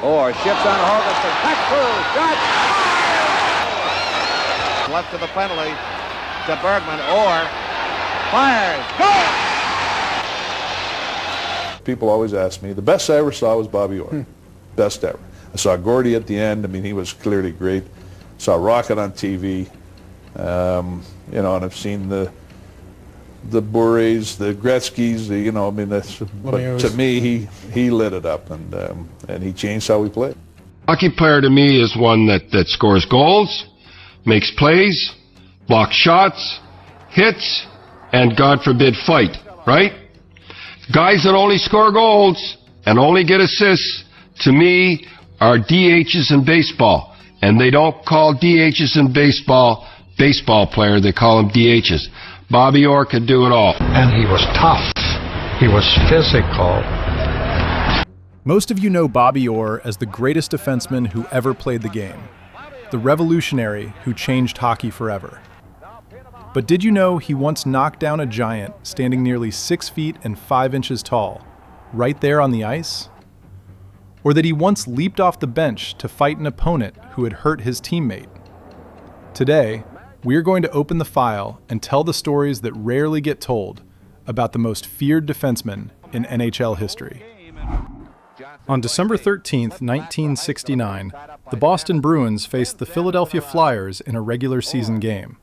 Orr shifts on Holgerson. Back through. Shot. Left to the penalty. To Bergman. Orr fires. Goal! People always ask me, the best I ever saw was Bobby Orr. Best ever. I saw Gordy at the end. I mean, he was clearly great. Saw Rocket on TV. And I've seen the Bourrés, the Gretzkys, but to me, he lit it up, and he changed how we played. Hockey player to me is one that scores goals, makes plays, blocks shots, hits, and God forbid fight, right? Guys that only score goals and only get assists, to me, are DHs in baseball. And they don't call DHs in baseball player, they call them DHs. Bobby Orr could do it all. And he was tough. He was physical. Most of you know Bobby Orr as the greatest defenseman who ever played the game, the revolutionary who changed hockey forever. But did you know he once knocked down a giant standing nearly 6 feet and 5 inches tall, right there on the ice? Or that he once leaped off the bench to fight an opponent who had hurt his teammate? Today, we're going to open the file and tell the stories that rarely get told about the most feared defenseman in NHL history. On December 13th, 1969, the Boston Bruins faced the Philadelphia Flyers in a regular season game.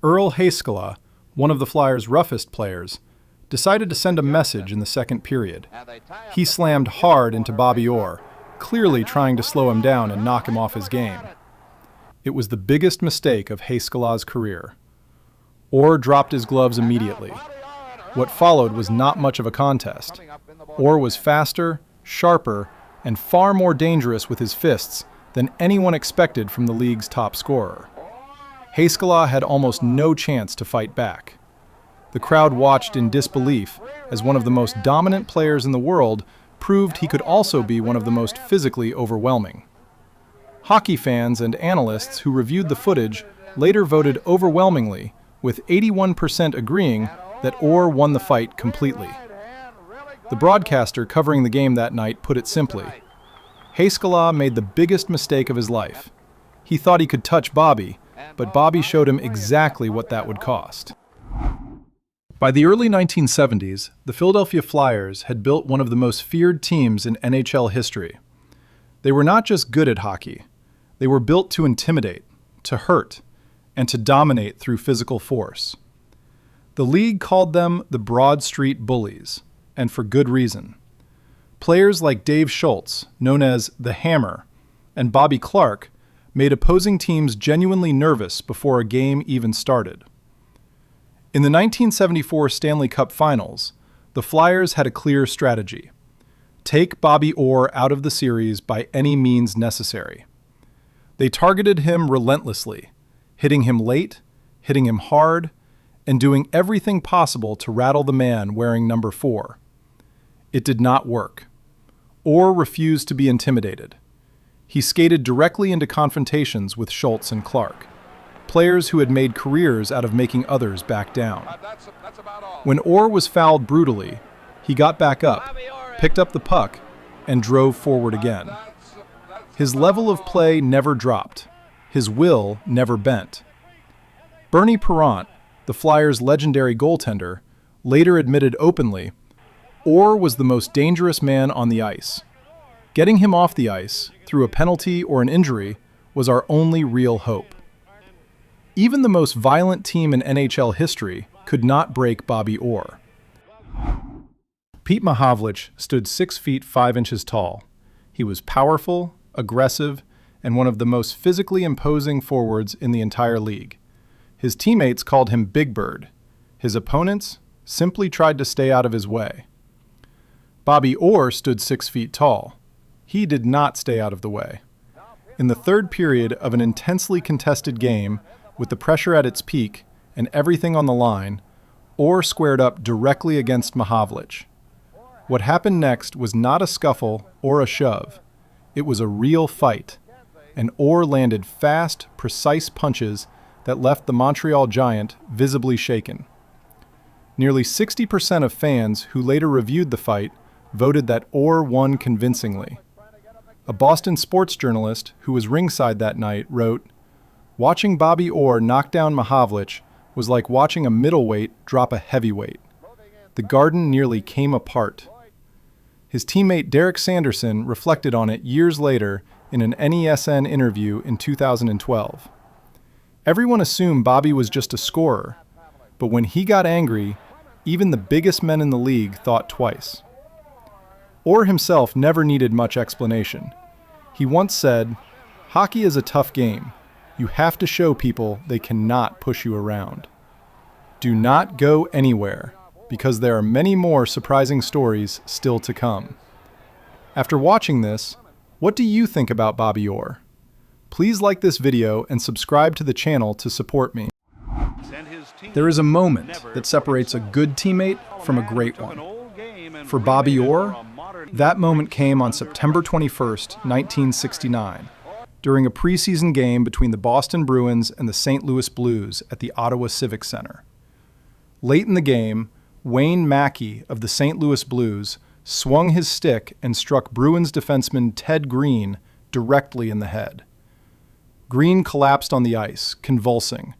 Earl Heiskala, one of the Flyers' roughest players, decided to send a message in the second period. He slammed hard into Bobby Orr, clearly trying to slow him down and knock him off his game. It was the biggest mistake of Heiskala's career. Orr dropped his gloves immediately. What followed was not much of a contest. Orr was faster, sharper, and far more dangerous with his fists than anyone expected from the league's top scorer. Heiskala had almost no chance to fight back. The crowd watched in disbelief as one of the most dominant players in the world proved he could also be one of the most physically overwhelming. Hockey fans and analysts who reviewed the footage later voted overwhelmingly, with 81% agreeing that Orr won the fight completely. The broadcaster covering the game that night put it simply: Heiskala made the biggest mistake of his life. He thought he could touch Bobby, but Bobby showed him exactly what that would cost. By the early 1970s, the Philadelphia Flyers had built one of the most feared teams in NHL history. They were not just good at hockey. They were built to intimidate, to hurt, and to dominate through physical force. The league called them the Broad Street Bullies, and for good reason. Players like Dave Schultz, known as the Hammer, and Bobby Clarke made opposing teams genuinely nervous before a game even started. In the 1974 Stanley Cup Finals, the Flyers had a clear strategy: take Bobby Orr out of the series by any means necessary. They targeted him relentlessly, hitting him late, hitting him hard, and doing everything possible to rattle the man wearing number 4. It did not work. Orr refused to be intimidated. He skated directly into confrontations with Schultz and Clarke, players who had made careers out of making others back down. When Orr was fouled brutally, he got back up, picked up the puck, and drove forward again. His level of play never dropped. His will never bent. Bernie Parent, the Flyers' legendary goaltender, later admitted openly, Orr was the most dangerous man on the ice. Getting him off the ice, through a penalty or an injury, was our only real hope. Even the most violent team in NHL history could not break Bobby Orr. Pete Mahovlich stood 6 feet 5 inches tall. He was powerful, aggressive, and one of the most physically imposing forwards in the entire league. His teammates called him Big Bird. His opponents simply tried to stay out of his way. Bobby Orr stood 6 feet tall. He did not stay out of the way. In the third period of an intensely contested game, with the pressure at its peak and everything on the line, Orr squared up directly against Mahovlich. What happened next was not a scuffle or a shove. It was a real fight, and Orr landed fast, precise punches that left the Montreal Giant visibly shaken. Nearly 60% of fans who later reviewed the fight voted that Orr won convincingly. a Boston sports journalist who was ringside that night wrote, "Watching Bobby Orr knock down Mahovlich was like watching a middleweight drop a heavyweight. The Garden nearly came apart." His teammate Derek Sanderson reflected on it years later in an NESN interview in 2012. Everyone assumed Bobby was just a scorer, but when he got angry, even the biggest men in the league thought twice. Orr himself never needed much explanation. He once said, "Hockey is a tough game. You have to show people they cannot push you around." Do not go anywhere, because there are many more surprising stories still to come. After watching this, what do you think about Bobby Orr? Please like this video and subscribe to the channel to support me. There is a moment that separates a good teammate from a great one. For Bobby Orr, that moment came on September 21st, 1969, during a preseason game between the Boston Bruins and the St. Louis Blues at the Ottawa Civic Center. Late in the game, Wayne Mackey of the St. Louis Blues swung his stick and struck Bruins defenseman Ted Green directly in the head. Green collapsed on the ice, convulsing.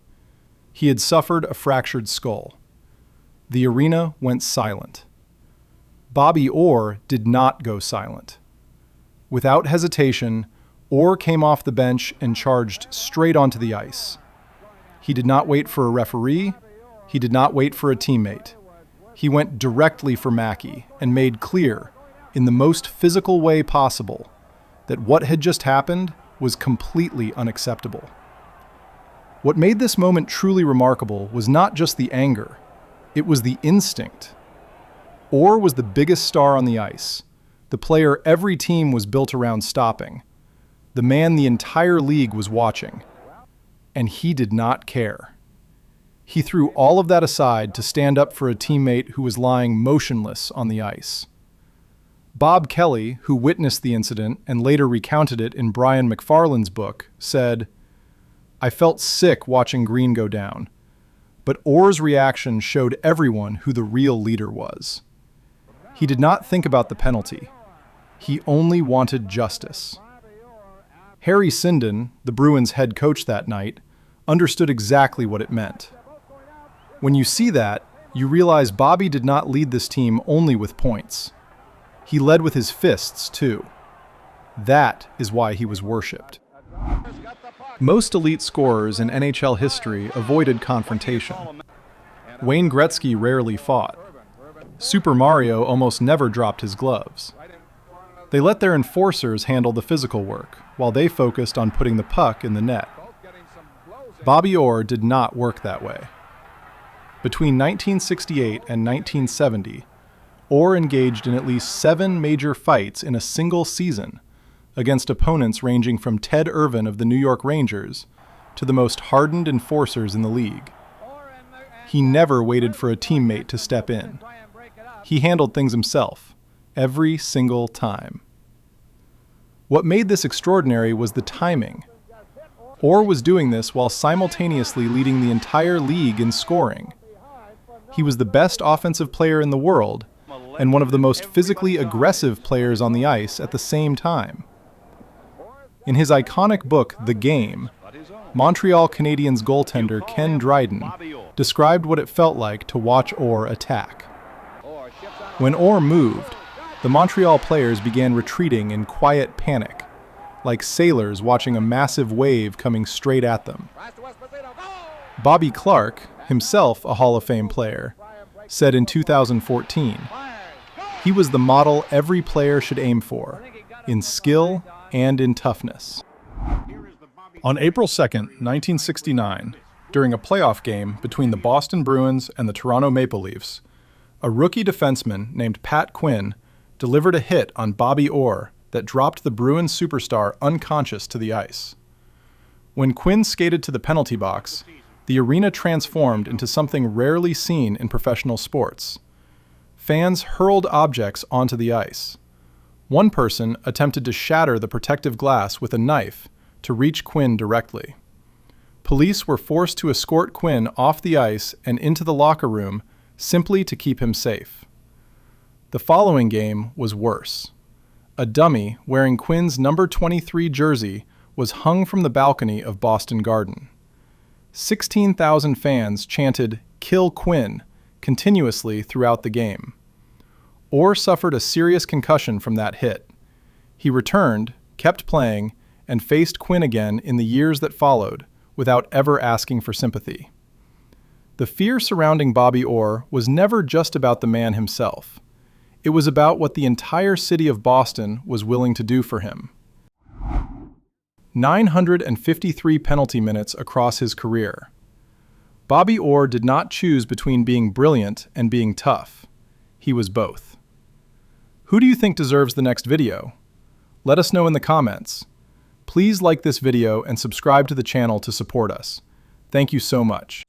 He had suffered a fractured skull. The arena went silent. Bobby Orr did not go silent. Without hesitation, Orr came off the bench and charged straight onto the ice. He did not wait for a referee. He did not wait for a teammate. He went directly for Mackey and made clear, in the most physical way possible, that what had just happened was completely unacceptable. What made this moment truly remarkable was not just the anger, it was the instinct. Orr was the biggest star on the ice, the player every team was built around stopping, the man the entire league was watching, and he did not care. He threw all of that aside to stand up for a teammate who was lying motionless on the ice. Bob Kelly, who witnessed the incident and later recounted it in Brian McFarland's book, said, "I felt sick watching Green go down, but Orr's reaction showed everyone who the real leader was. He did not think about the penalty. He only wanted justice." Harry Sinden, the Bruins head coach that night, understood exactly what it meant. When you see that, you realize Bobby did not lead this team only with points. He led with his fists, too. That is why he was worshipped. Most elite scorers in NHL history avoided confrontation. Wayne Gretzky rarely fought. Super Mario almost never dropped his gloves. They let their enforcers handle the physical work, while they focused on putting the puck in the net. Bobby Orr did not work that way. Between 1968 and 1970, Orr engaged in at least 7 major fights in a single season against opponents ranging from Ted Irvin of the New York Rangers to the most hardened enforcers in the league. He never waited for a teammate to step in. He handled things himself, every single time. What made this extraordinary was the timing. Orr was doing this while simultaneously leading the entire league in scoring. He was the best offensive player in the world and one of the most physically aggressive players on the ice at the same time. In his iconic book, The Game, Montreal Canadiens goaltender Ken Dryden described what it felt like to watch Orr attack. When Orr moved, the Montreal players began retreating in quiet panic, like sailors watching a massive wave coming straight at them. Bobby Clarke, himself a Hall of Fame player, said in 2014, "He was the model every player should aim for, in skill and in toughness." On April 2nd, 1969, during a playoff game between the Boston Bruins and the Toronto Maple Leafs, a rookie defenseman named Pat Quinn delivered a hit on Bobby Orr that dropped the Bruins superstar unconscious to the ice. When Quinn skated to the penalty box, the arena transformed into something rarely seen in professional sports. Fans hurled objects onto the ice. One person attempted to shatter the protective glass with a knife to reach Quinn directly. Police were forced to escort Quinn off the ice and into the locker room simply to keep him safe. The following game was worse. a dummy wearing Quinn's number 23 jersey was hung from the balcony of Boston Garden. 16,000 fans chanted, "Kill Quinn," continuously throughout the game. Orr suffered a serious concussion from that hit. He returned, kept playing, and faced Quinn again in the years that followed, without ever asking for sympathy. The fear surrounding Bobby Orr was never just about the man himself. It was about what the entire city of Boston was willing to do for him. 953 penalty minutes across his career. Bobby Orr did not choose between being brilliant and being tough. He was both. Who do you think deserves the next video? Let us know in the comments. Please like this video and subscribe to the channel to support us. Thank you so much.